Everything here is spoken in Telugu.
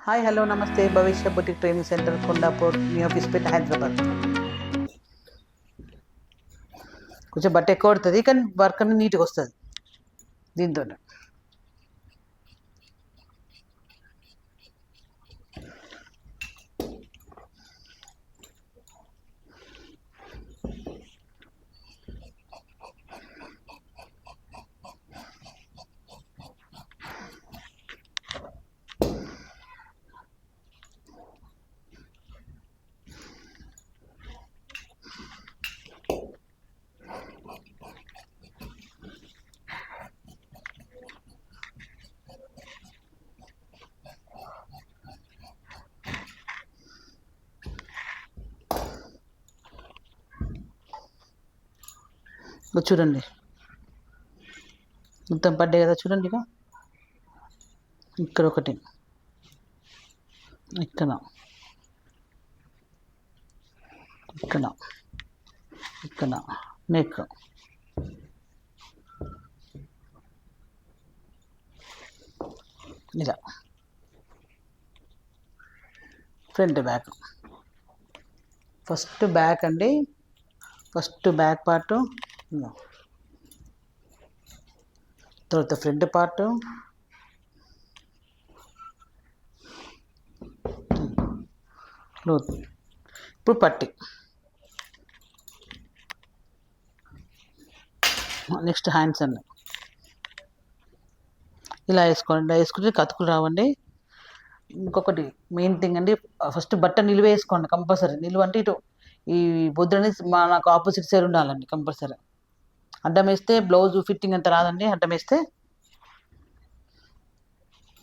హాయ్ హలో నమస్తే భవిష్య బుటిక్ ట్రైనింగ్ సెంటర్ కొండాపూర్ మీ హఫీజ్పేట్ హైదరాబాద్. కొంచెం బట్ట ఎక్కువ పడుతుంది కానీ వర్క్ అనేది నీట్గా వస్తుంది దీంతో. చూడండి మొత్తం పడ్డాయి కదా, చూడండి. ఇక ఇక్కడ ఒకటి, ఇక్కడ ఇక్కడ ఇక్కడ నెక్, ఇలా ఫ్రంట్ బ్యాక్. ఫస్ట్ బ్యాక్ అండి, ఫస్ట్ బ్యాక్ పార్ట్, తర్వాత ఫ్రంట్ పార్ట్, క్లోత్. ఇప్పుడు పట్టి, నెక్స్ట్ హ్యాండ్స్ అండి. ఇలా వేసుకోండి. ఇలా వేసుకుంటే కతుకులు రావండి. ఇంకొకటి మెయిన్ థింగ్ అండి, ఫస్ట్ బట్ట నిలువ వేసుకోండి కంపల్సరీ. నిలువ అంటే ఇటు ఈ బొద్దుని నాకు ఆపోజిట్ సైడ్ ఉండాలండి కంపల్సరీ. అడ్డం వేస్తే బ్లౌజ్ ఫిట్టింగ్ అంత రాదండి. అడ్డం వేస్తే